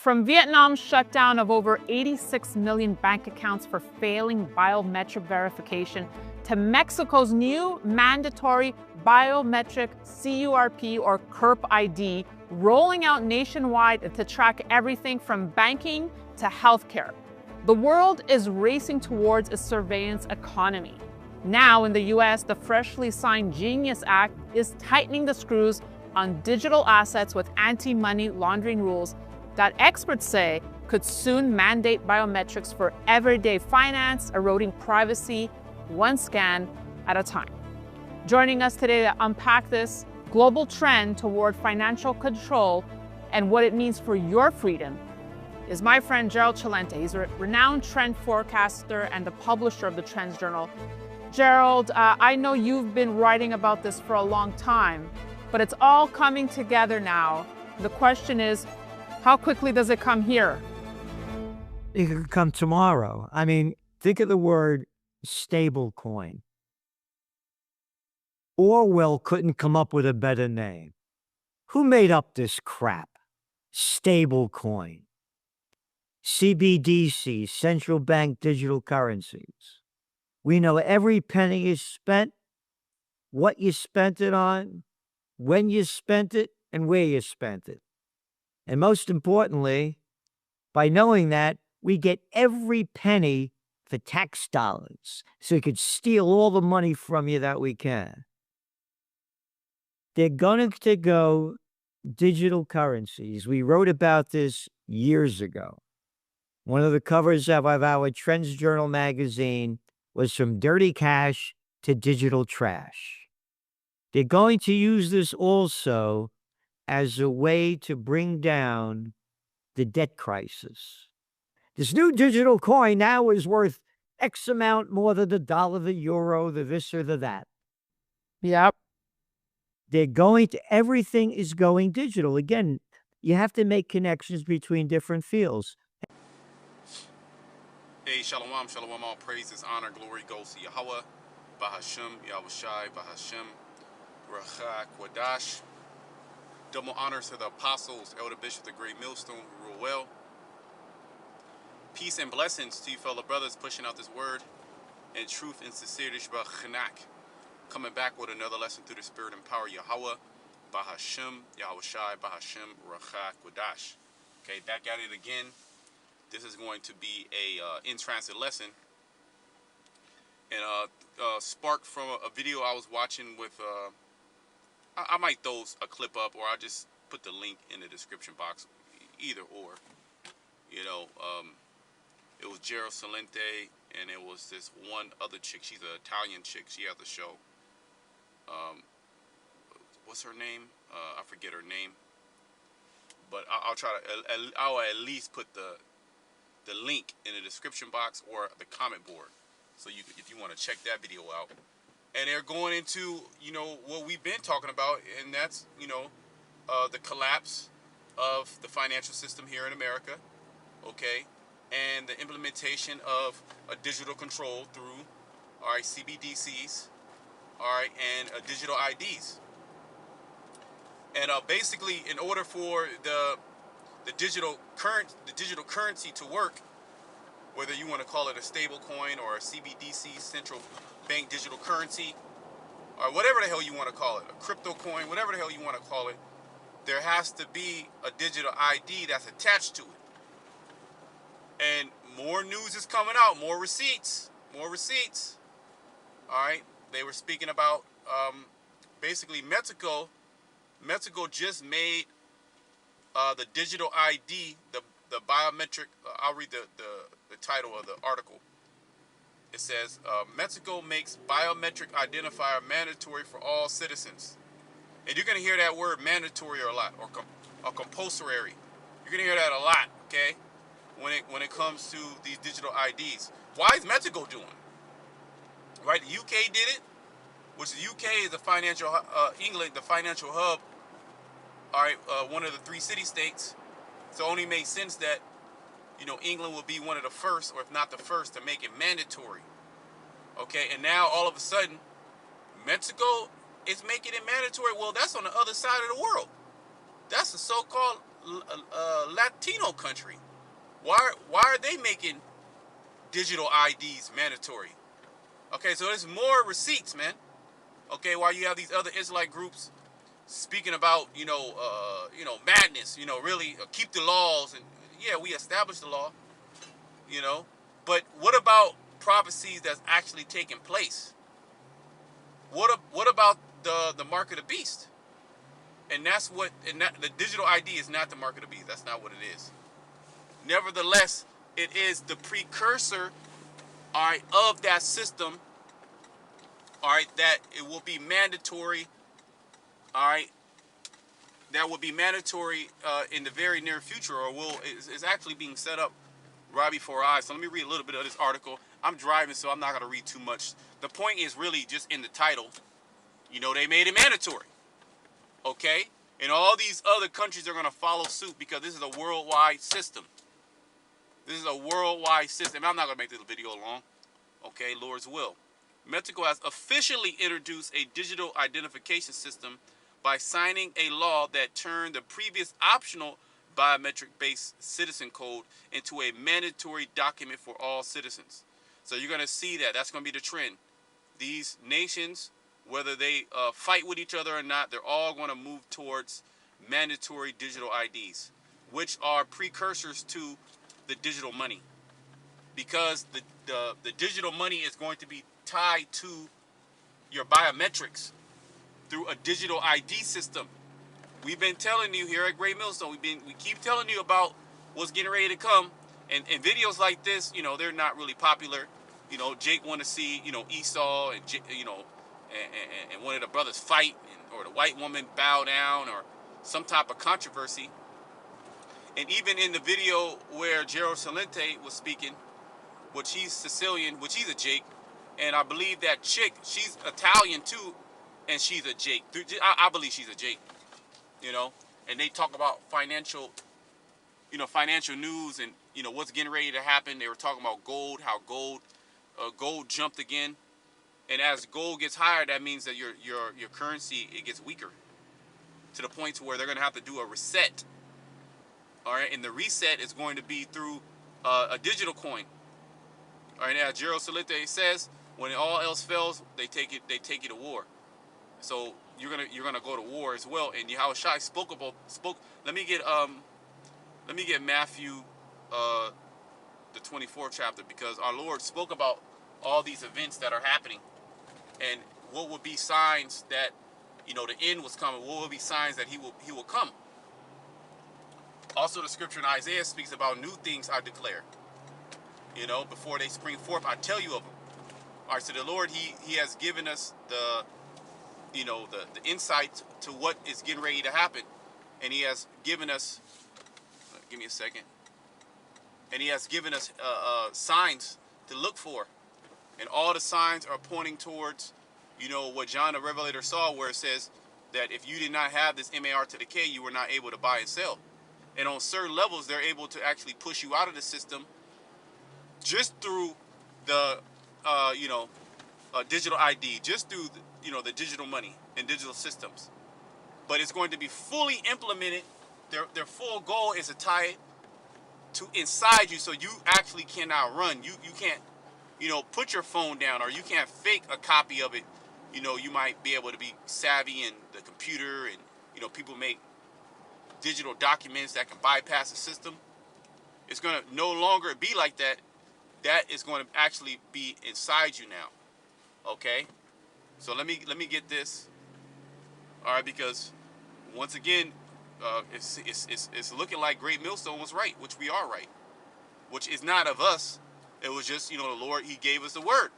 From Vietnam's shutdown of over 86 million bank accounts for failing biometric verification to Mexico's new mandatory biometric CURP or CURP ID rolling out nationwide to track everything from banking to healthcare. The world is racing towards a surveillance economy. Now in the US, the freshly signed Genius Act is tightening the screws on digital assets with anti-money laundering rules that experts say could soon mandate biometrics for everyday finance, eroding privacy one scan at a time. Joining us today to unpack this global trend toward financial control and what it means for your freedom is my friend Gerald Celente. He's a renowned trend forecaster and the publisher of the Trends Journal. Gerald, I know you've been writing about this for a long time, but it's all coming together now. The question is, how quickly does it come here? It could come tomorrow. I mean, think of the word stable coin. Orwell couldn't come up with a better name. Who made up this crap? Stable coin. CBDC, central bank digital currencies. We know every penny is spent, what you spent it on, when you spent it, and where you spent it. And most importantly, by knowing that, we get every penny for tax dollars, so we could steal all the money from you that we can. They're going to go digital currencies. We wrote about this years ago. One of the covers of our Trends Journal magazine was from dirty cash to digital trash. They're going to use this also as a way to bring down the debt crisis. This new digital coin now is worth X amount more than the dollar, the euro, the this or the that. Yep. Everything is going digital. Again, you have to make connections between different fields. Hey, shalom, shalom, all praises, honor, glory goes to Yahweh, Bahashem, Yahushai, Bahashem, Racha, Kwadash. Double honors to the apostles, elder bishop, the great millstone, who rule well. Peace and blessings to you fellow brothers pushing out this word in truth and sincerity, Shbach Chanak. Coming back with another lesson through the spirit and power, Yahweh, Bahashem, Yahushai, Bahashem, Racha, Kwadash. Okay, back at it again. This is going to be a in-transit lesson. And sparked from a video I was watching with... I might throw a clip up, or I'll just put the link in the description box, either or. You know, it was Gerald Celente, and it was this one other chick. She's an Italian chick. She has a show. What's her name? I forget her name. But I'll try to. I'll at least put the link in the description box or the comment board, so if you want to check that video out. And they're going into, you know, what we've been talking about, and that's, you know, the collapse of the financial system here in America, okay, and the implementation of a digital control through, all right, CBDCs, all right, and digital IDs. And basically, in order for the digital currency to work, whether you want to call it a stable coin or a CBDC, central bank digital currency, or whatever the hell you want to call it, a crypto coin, whatever the hell you want to call it, there has to be a digital ID that's attached to it. And more news is coming out, more receipts. All right, they were speaking about basically Mexico just made the digital ID, the biometric. I'll read the title of the article. It says, Mexico makes biometric identifier mandatory for all citizens. And you're going to hear that word mandatory a lot, or compulsory. You're going to hear that a lot, okay, when it comes to these digital IDs. Why is Mexico doing it? Right, the UK did it, which the UK is the financial, England, the financial hub, all right, one of the 3 city-states. So it only makes sense that, you know, England will be one of the first, or if not the first, to make it mandatory. Okay, and now all of a sudden, Mexico is making it mandatory. Well, that's on the other side of the world. That's the so-called Latino country. Why are they making digital IDs mandatory? Okay, so there's more receipts, man. Okay, while you have these other Israelite groups speaking about, madness, really keep the laws, and yeah, we established the law, but what about prophecies that's actually taking place? What about the mark of the beast? And the digital ID is not the mark of the beast. That's not what it is. Nevertheless, it is the precursor, all right, of that system, all right, that it will be mandatory, all right, that will be mandatory in the very near future, or is actually being set up right before our eyes. So let me read a little bit of this article. I'm driving, so I'm not going to read too much. The point is really just in the title. They made it mandatory, okay? And all these other countries are going to follow suit because this is a worldwide system. This is a worldwide system. I'm not going to make this video long, okay? Lord's will. Mexico has officially introduced a digital identification system by signing a law that turned the previous optional biometric-based citizen code into a mandatory document for all citizens. So you're going to see that. That's going to be the trend. These nations, whether they fight with each other or not, they're all going to move towards mandatory digital IDs, which are precursors to the digital money. Because the digital money is going to be tied to your biometrics through a digital ID system. We've been telling you here at Great Millstone, we keep telling you about what's getting ready to come, and videos like this, they're not really popular. Jake want to see, Esau and and one of the brothers fight, or the white woman bow down, or some type of controversy. And even in the video where Gerald Salente was speaking, which he's Sicilian, which he's a Jake, and I believe that chick, she's Italian too, and she's a Jake. I believe she's a Jake, and they talk about financial news and, what's getting ready to happen. They were talking about gold, how gold jumped again. And as gold gets higher, that means that your currency, it gets weaker to the point to where they're going to have to do a reset. All right, and the reset is going to be through a digital coin. All right, as Gerald Salente says, when all else fails, they take you to war. So you're gonna go to war as well. And Yahushua spoke. Let me get Matthew the 24th chapter, because our Lord spoke about all these events that are happening, and what would be signs that the end was coming. What would be signs that he will come. Also, the scripture in Isaiah speaks about new things I declare. Before they spring forth, I tell you of them. All right, so the Lord, he has given us the insight to what is getting ready to happen, and he has given us. Give me a second. And he has given us signs to look for, and all the signs are pointing towards, what John the Revelator saw, where it says that if you did not have this MAR to the K, you were not able to buy and sell. And on certain levels, they're able to actually push you out of the system just through the, digital ID, just through, the digital money and digital systems. But it's going to be fully implemented. Their full goal is to tie it to inside you, so you actually cannot run. You can't, put your phone down, or you can't fake a copy of it. You might be able to be savvy in the computer, and, people make digital documents that can bypass the system. It's going to no longer be like that. That is going to actually be inside you now. Okay? So let me get this. All right, because once again, it's looking like Great Millstone was right, which we are right, which is not of us. It was just, the Lord, he gave us the word,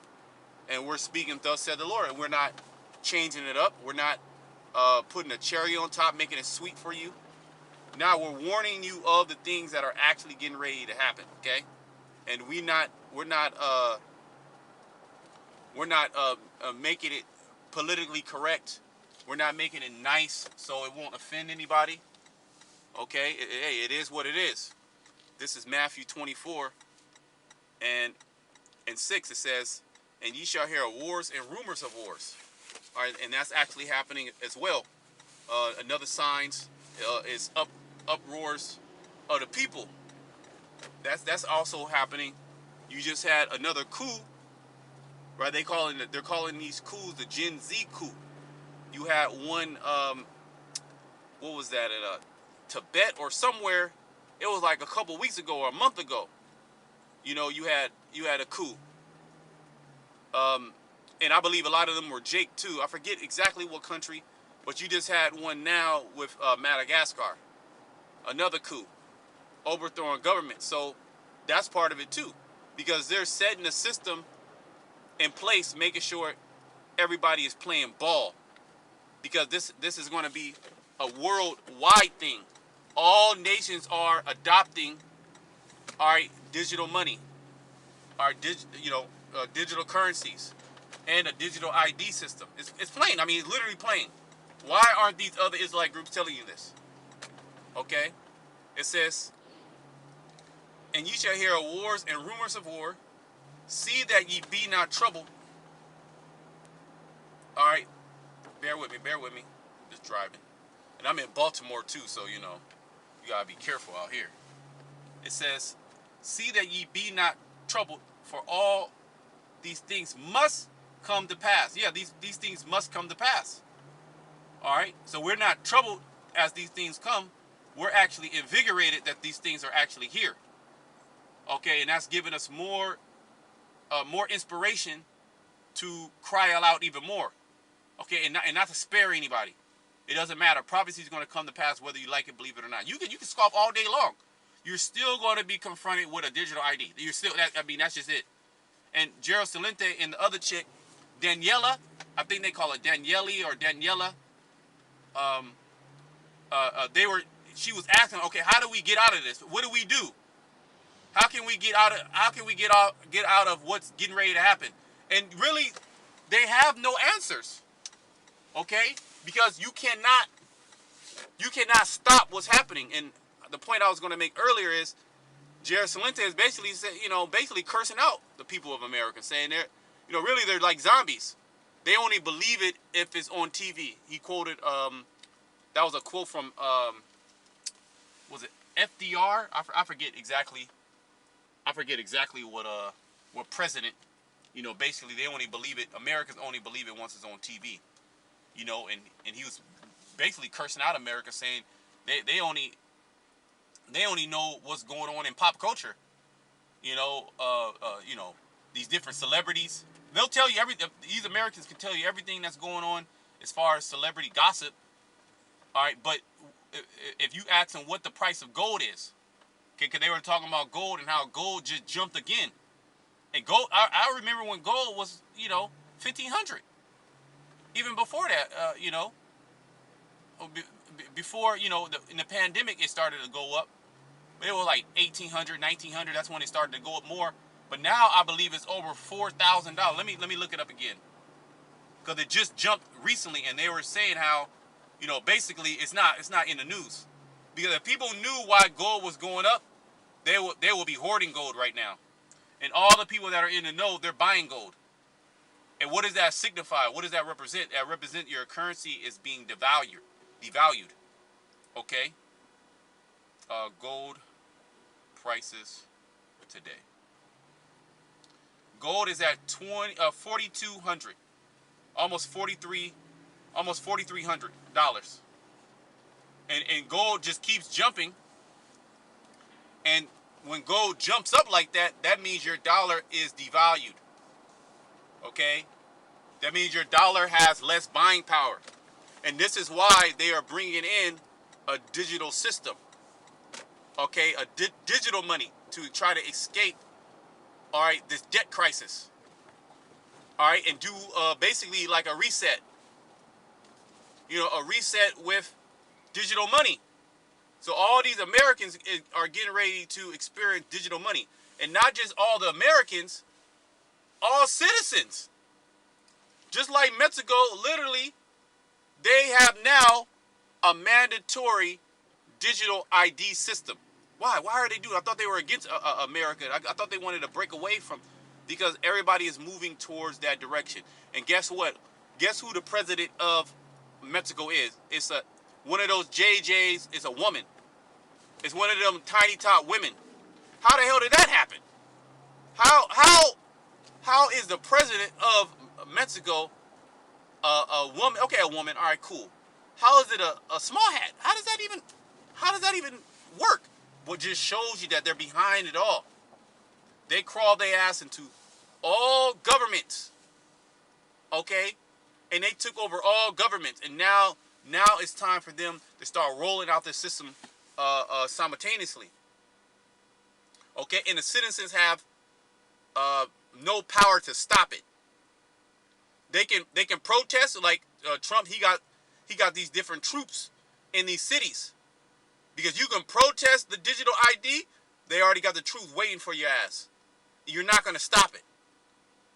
and we're speaking, thus said the Lord, and we're not changing it up. We're not putting a cherry on top, making it sweet for you. Now we're warning you of the things that are actually getting ready to happen, okay? And we're not making it politically correct. We're not making it nice so it won't offend anybody. Okay? Hey, it is what it is. This is Matthew 24 and 6. It says, "And ye shall hear of wars and rumors of wars." All right, and that's actually happening as well. Another signs is up uproars of the people. That's also happening. You just had another coup, right? They're calling these coups the Gen Z coup. You had one, what was that, in Tibet or somewhere? It was like a couple weeks ago or a month ago. You know, you had a coup. And I believe a lot of them were Jake too. I forget exactly what country, but you just had one now with Madagascar. Another coup, overthrowing government. So that's part of it too, because they're setting a system in place, making sure everybody is playing ball. Because this is going to be a worldwide thing. All nations are adopting our digital money, our digital currencies, and a digital ID system. It's plain. I mean, it's literally plain. Why aren't these other Israelite groups telling you this? Okay, it says, "And ye shall hear of wars and rumors of war. See that ye be not troubled." All right, bear with me. I'm just driving, and I'm in Baltimore too, so you gotta be careful out here. It says, "See that ye be not troubled, for all these things must come to pass." Yeah, these things must come to pass. All right, so we're not troubled as these things come. We're actually invigorated that these things are actually here. Okay, and that's giving us more inspiration to cry out even more. Okay, and not to spare anybody. It doesn't matter. Prophecy is going to come to pass whether you like it, believe it or not. You can scoff all day long. You're still going to be confronted with a digital ID. That's just it. And Gerald Celente and the other chick, Daniela, I think they call it Daniele or Daniela. She was asking, okay, how do we get out of this? What do we do? How can we get out of what's getting ready to happen? And really, they have no answers. Okay? Because you cannot stop what's happening. And the point I was going to make earlier is Jared Salente is basically cursing out the people of America, saying really they're like zombies. They only believe it if it's on TV. He quoted, that was a quote from, was it FDR? I forget exactly what president. Basically they only believe it. Americans only believe it once it's on TV. And he was basically cursing out America, saying they only know what's going on in pop culture. These different celebrities. They'll tell you everything. These Americans can tell you everything that's going on as far as celebrity gossip. All right, but if you ask them what the price of gold is, okay, because they were talking about gold and how gold just jumped again. And gold, I remember when gold was, 1,500. Even before that, before, in the pandemic, it started to go up. But it was like 1,800, 1,900. That's when it started to go up more. But now I believe it's over $4,000. Let me look it up again, because it just jumped recently, and they were saying how, basically it's not in the news, because if people knew why gold was going up, they will be hoarding gold right now, and all the people that are in the know, they're buying gold. And what does that signify? What does that represent? That represent your currency is being devalued. Okay. Gold prices today. Gold is at 4,200, almost $4,300, and gold just keeps jumping. And when gold jumps up like that, that means your dollar is devalued. Okay, that means your dollar has less buying power, and this is why they are bringing in a digital system. Okay, a digital money to try to escape, all right, this debt crisis. All right, and do basically like a reset. A reset with digital money. So all these Americans are getting ready to experience digital money, and not just all the Americans, all citizens. Just like Mexico, literally, they have now a mandatory digital ID system. Why? Why are they doing it? I thought they were against America. I thought they wanted to break away from, because everybody is moving towards that direction. And guess what? Guess who the president of Mexico is? It's one of those JJs. It's a woman. It's one of them tiny top women. How the hell did that happen? How is the president of Mexico a woman? Okay, a woman. All right, cool. How is it a small hat? How does that even work? What just shows you that they're behind it all. They crawl their ass into all governments, okay? And they took over all governments, and now it's time for them to start rolling out their system simultaneously, okay? And the citizens have no power to stop it. They can protest like Trump. He got these different troops in these cities because you can protest the digital ID. They already got the truth waiting for your ass. You're not going to stop it.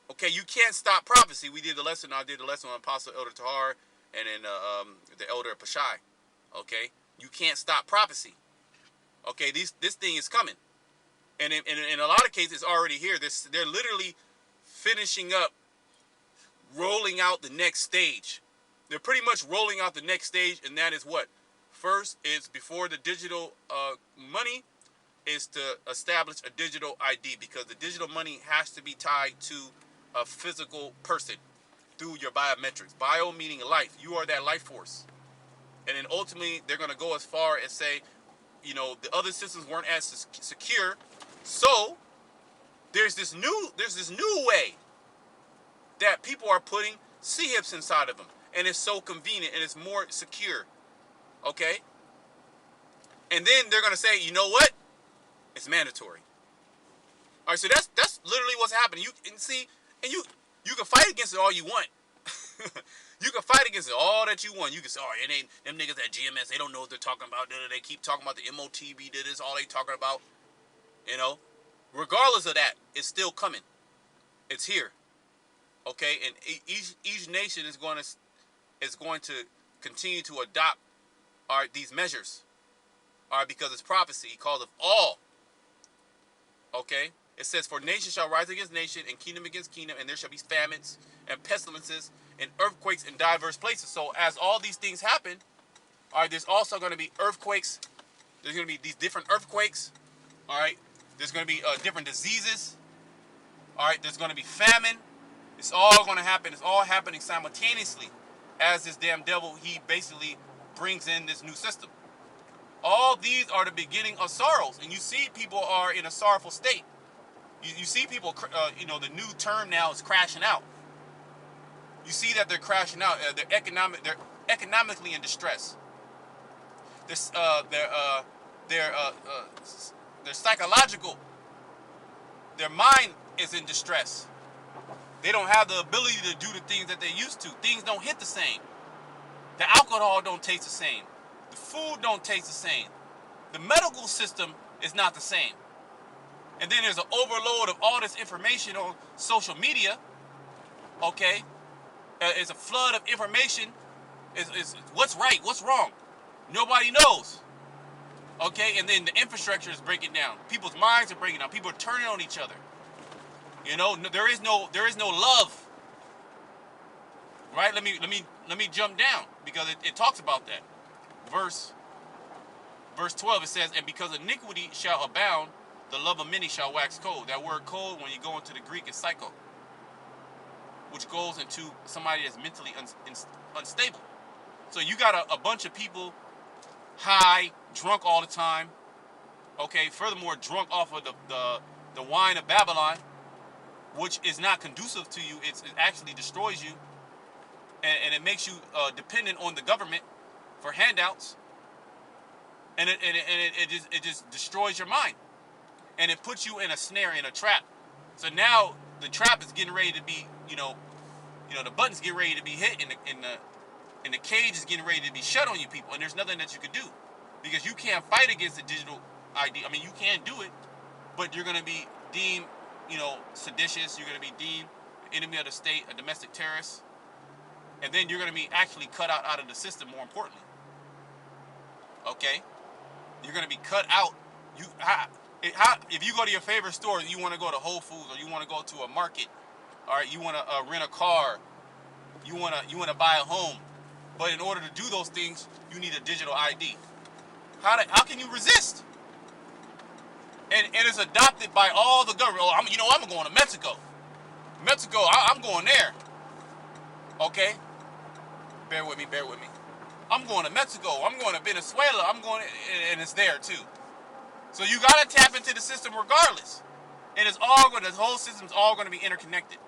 Okay, you can't stop prophecy. I did the lesson on Apostle Elder Tahar and then the Elder Pashai. Okay, you can't stop prophecy. Okay, this thing is coming, and in a lot of cases, it's already here. They're literally finishing up, rolling out the next stage. They're pretty much rolling out the next stage, and that is what? First is before the digital money is to establish a digital ID, because the digital money has to be tied to a physical person through your biometrics. Bio meaning life. You are that life force. And then ultimately, they're going to go as far as say, the other systems weren't as secure. So there's this new way that people are putting C-hips inside of them. And it's so convenient and it's more secure. Okay? And then they're going to say, you know what? It's mandatory. All right, so that's literally what's happening. You can can fight against it all you want. You can fight against it all that you want. You can say, it ain't them niggas at GMS. They don't know what they're talking about. They keep talking about the MOTB. That is all they talking about. Regardless of that, it's still coming. It's here. Okay, and each nation is going to continue to adopt these measures. All right, because it's prophecy. He calls it all. Okay, it says, for nation shall rise against nation and kingdom against kingdom, and there shall be famines and pestilences and earthquakes in diverse places. So as all these things happen, all right, there's also going to be earthquakes. There's going to be these different earthquakes. All right, there's going to be different diseases. All right, there's going to be famine. It's all going to happen. It's all happening simultaneously as this damn devil, he basically brings in this new system. All these are the beginning of sorrows, and you see people are in a sorrowful state. You see people, the new term now is crashing out. You see that they're crashing out. They're economically in distress. They're psychological. Their mind is in distress. They don't have the ability to do the things that they used to. Things don't hit the same. The alcohol don't taste the same. The food don't taste the same. The medical system is not the same. And then there's an overload of all this information on social media. Okay? It's a flood of information. It's what's right, what's wrong. Nobody knows. Okay? And then the infrastructure is breaking down. People's minds are breaking down. People are turning on each other. There is no love. Right? Let me jump down, because it talks about that. Verse 12, it says, and because iniquity shall abound, the love of many shall wax cold. That word cold, when you go into the Greek, is psycho, which goes into somebody that's mentally unstable. So you got a bunch of people high, drunk all the time. Okay, furthermore, drunk off of the wine of Babylon, which is not conducive to you. It actually destroys you, and it makes you dependent on the government for handouts, and it just destroys your mind, and it puts you in a snare, in a trap. So now the trap is getting ready to be, the buttons get ready to be hit, and the cage is getting ready to be shut on you people, and there's nothing that you can do, because you can't fight against the digital ID. I mean, you can do it, but you're going to be deemed, seditious. You're going to be deemed enemy of the state, a domestic terrorist, and then you're going to be actually cut out of the system. More importantly, okay, you're going to be cut out. If you go to your favorite store, you want to go to Whole Foods, or you want to go to a market, all right, you want to rent a car, you want to buy a home, but in order to do those things, you need a digital ID. How can you resist? and it's adopted by all the government. Oh, I'm going to Mexico. Mexico, I'm going there. Okay, bear with me, bear with me. I'm going to Mexico. I'm going to Venezuela. And it's there too. So you gotta tap into the system regardless, and it's all going. The whole system's all going to be interconnected.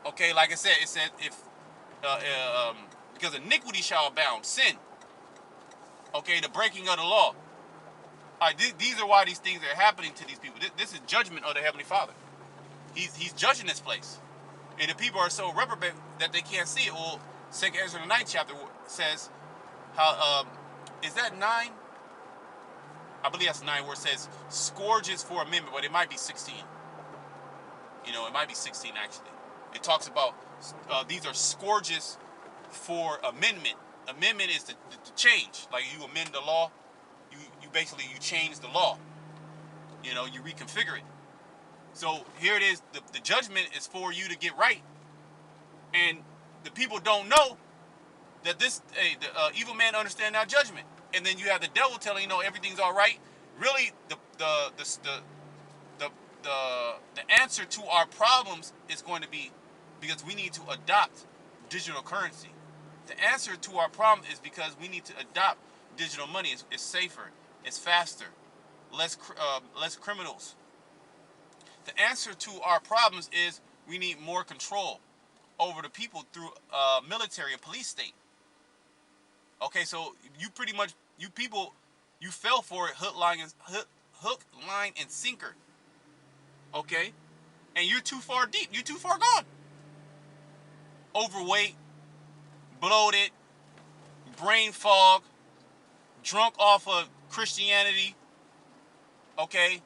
Okay, like I said, it said if because iniquity shall abound, sin. Okay, the breaking of the law. These are why these things are happening to these people. This is judgment of the Heavenly Father. He's judging this place, and the people are so reprobate that they can't see it. Well, 2 Ezra the 9th chapter says how is that 9? I believe that's 9 where it says scourges for amendment, but it might be 16. It might be 16 actually. It talks about these are scourges for amendment. Amendment is to change. Like you amend the law, you basically you change the law. You reconfigure it. So here it is. The judgment is for you to get right, and the people don't know that the evil man understand our judgment. And then you have the devil telling everything's all right. Really, the answer to our problems is going to be because we need to adopt digital currency. The answer to our problem is because we need to adopt digital money. It's safer, it's faster, less criminals. The answer to our problems is we need more control over the people through military and police state. Okay, so you people fell for it hook, line, and sinker. Okay, and you're too far deep. You're too far gone. Overweight, bloated, brain fog, drunk off of Christianity. Okay,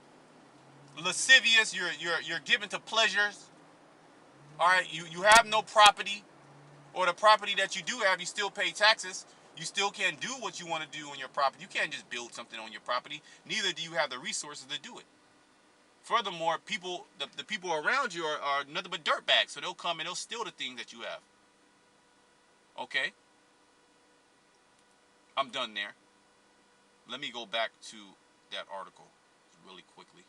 lascivious. You're given to pleasures. All right, you have no property, or the property that you do have, you still pay taxes. You still can't do what you want to do on your property. You can't just build something on your property. Neither do you have the resources to do it. Furthermore, the people around you are nothing but dirtbags, so they'll come and they'll steal the things that you have. Okay? I'm done there. Let me go back to that article really quickly.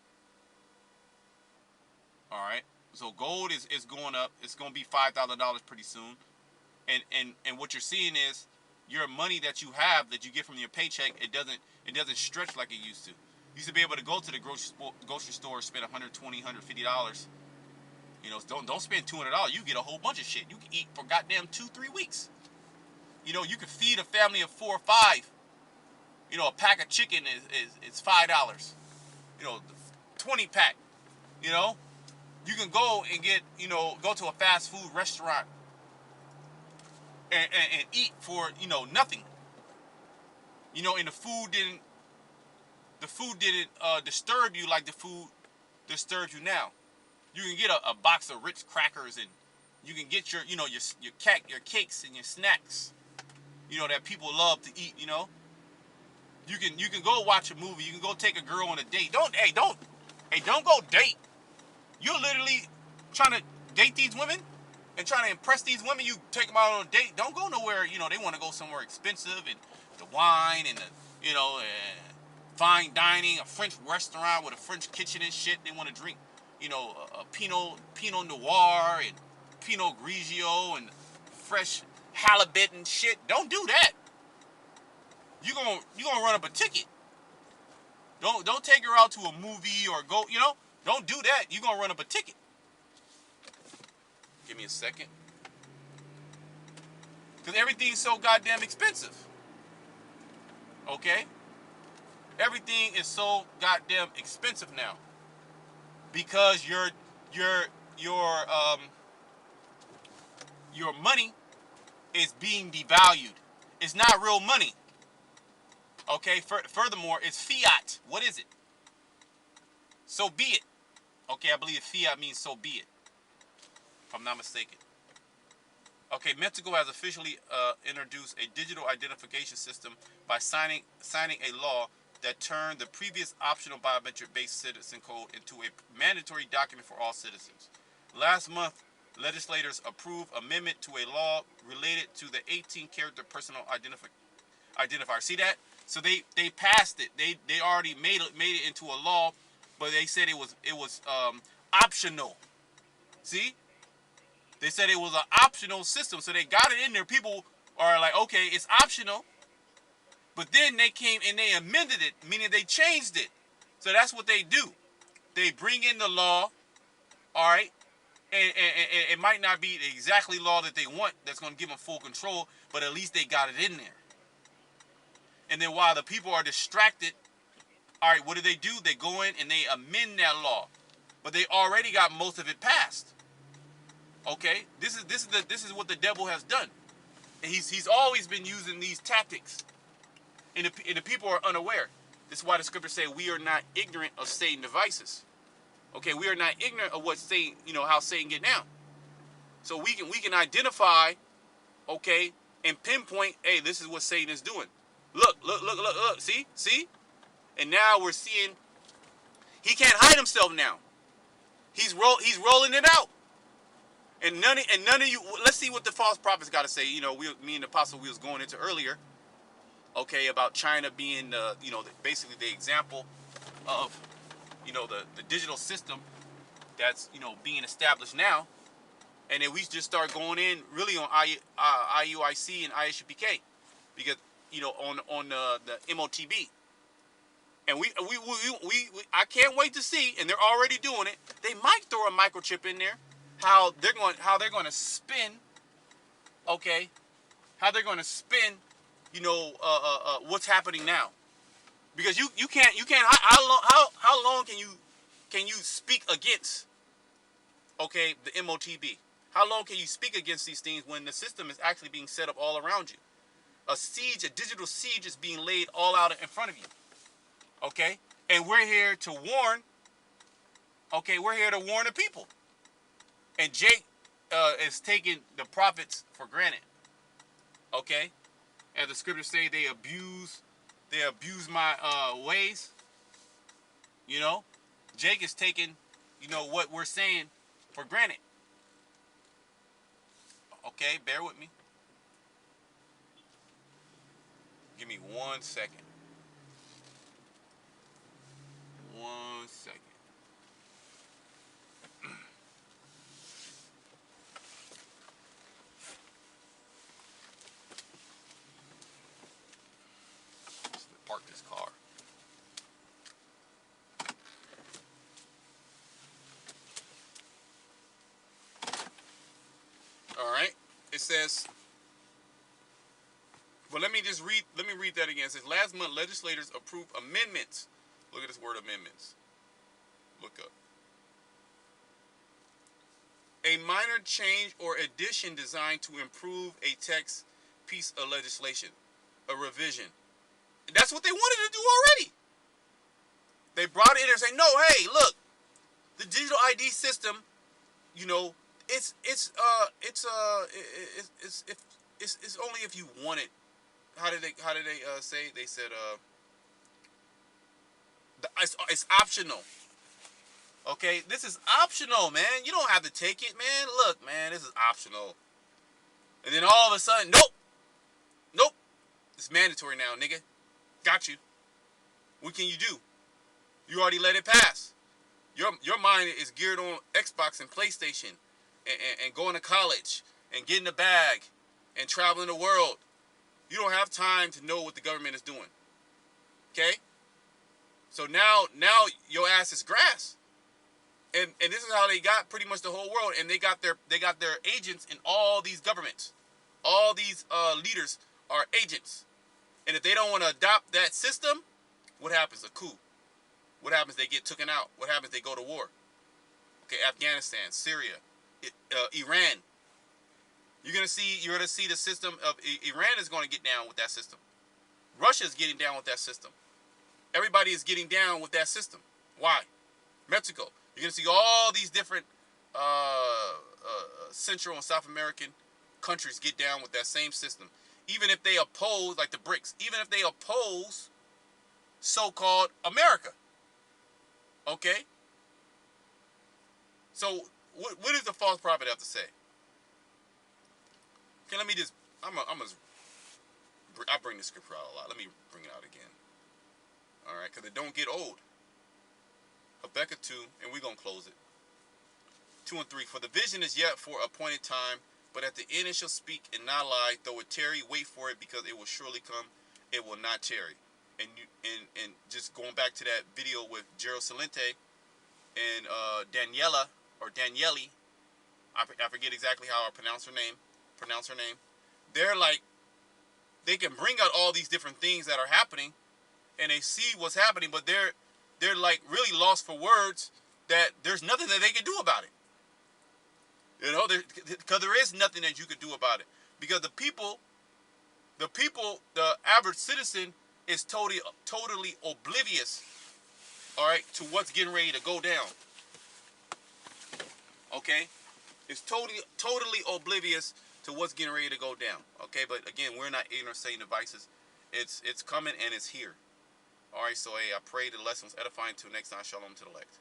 All right. So gold is going up. It's going to be $5,000 pretty soon. And what you're seeing is your money that you have that you get from your paycheck, it doesn't stretch like it used to. You used to be able to go to the grocery store, spend $120, $150. Don't spend $200. You get a whole bunch of shit. You can eat for goddamn 2-3 weeks. You can feed a family of 4 or 5. A pack of chicken is $5. 20 pack. You can go and get go to a fast food restaurant and eat for nothing. And the food didn't disturb you like the food disturbs you now. You can get a box of Ritz crackers, and you can get your cakes and your snacks that people love to eat. You can go watch a movie. You can go take a girl on a date. Don't go date. You're literally trying to date these women and trying to impress these women. You take them out on a date. Don't go nowhere. They want to go somewhere expensive and the wine and the fine dining, a French restaurant with a French kitchen and shit. They want to drink a Pinot Noir and Pinot Grigio and fresh halibut and shit. Don't do that. You gonna run up a ticket. Don't take her out to a movie or go. Don't do that. You're gonna run up a ticket. Give me a second. Because everything's so goddamn expensive. Okay? Everything is so goddamn expensive now. Because your money is being devalued. It's not real money. Okay? Furthermore, it's fiat. What is it? So be it. Okay, I believe fiat means so be it, if I'm not mistaken. Okay, Mexico has officially introduced a digital identification system by signing a law that turned the previous optional biometric-based citizen code into a mandatory document for all citizens. Last month, legislators approved amendment to a law related to the 18-character personal identifier. See that? So they passed it. They already made it into a law but they said it was optional. See, they said it was an optional system, so they got it in there. People are like, okay, it's optional, but then they came and they amended it, meaning they changed it. So that's what they do. They bring in the law, all right, and it might not be the exactly law that they want that's going to give them full control, but at least they got it in there. And then while the people are distracted, all right, what do? They go in and they amend that law, but they already got most of it passed. Okay, this is what the devil has done. And he's always been using these tactics, and the people are unaware. This is why the scriptures say we are not ignorant of Satan's devices. Okay, we are not ignorant of what Satan, how Satan get down. So we can identify, okay, and pinpoint, hey, this is what Satan is doing. Look, see, and now we're seeing he can't hide himself now. He's rolling it out, and none of you. Let's see what the false prophets got to say. Me and the apostle we was going into earlier, okay, about China being basically the example of the digital system that's being established now, and then we just start going in really on IUIC and ISUPK because on the MOTB, and we I can't wait to see, and they're already doing it. They might throw a microchip in there. How they're going to spin, okay? How they're going to spin, what's happening now? Because you can't how long can you speak against, okay, the MOTB? How long can you speak against these things when the system is actually being set up all around you? A digital siege is being laid all out in front of you. Okay? And we're here to warn. Okay, we're here to warn the people. And Jake is taking the prophets for granted. Okay? As the scriptures say, they abuse my ways. Jake is taking, what we're saying for granted. Okay, bear with me. Give me 1 second. 1 second. Let's park this car. All right. It says, but let me read that again. It says, last month, legislators approved amendments. Look at this word, amendments. Look up. A minor change or addition designed to improve a text piece of legislation. A revision. That's what they wanted to do already. They brought it in and say, no, hey, look, the digital ID system, it's only if you want it. How did they say? They said it's optional. Okay, this is optional, man. You don't have to take it, man. Look, man, this is optional. And then all of a sudden, nope, it's mandatory now, nigga. Got you. What can you do? You already let it pass. Your mind is geared on Xbox and PlayStation, and going to college and getting a bag and traveling the world. You don't have time to know what the government is doing. Okay? So now your ass is grass. And this is how they got pretty much the whole world. And they got their agents in all these governments. All these leaders are agents. And if they don't want to adopt that system, what happens? A coup. What happens? They get taken out. What happens? They go to war. Okay, Afghanistan, Syria, Iran. You're gonna see the system of Iran is going to get down with that system. Russia is getting down with that system. Everybody is getting down with that system. Why? Mexico. You're gonna see all these different Central and South American countries get down with that same system. Even if they oppose, like the BRICS, even if they oppose so-called America. Okay? So, what does the false prophet have to say? Okay, let me just, I bring the scripture out a lot. Let me bring it out again. All right, because it don't get old. Habakkuk 2, and we're going to close it. 2 and 3. For the vision is yet for appointed time, but at the end it shall speak and not lie. Though it tarry, wait for it, because it will surely come. It will not tarry. And just going back to that video with Gerald Salente and Daniela or Daniele, I forget exactly how I pronounce her name. They're like, they can bring out all these different things that are happening, and they see what's happening, but they're like really lost for words, that there's nothing that they can do about it. You know, because there is nothing that you could do about it, because the people, the average citizen is totally oblivious, all right, to what's getting ready to go down. Okay, it's totally oblivious to what's getting ready to go down. Okay, but again, we're not ignorant Satan devices. It's coming and it's here. All right, so hey, I pray the lesson was edifying. Till next time, shalom to the elect.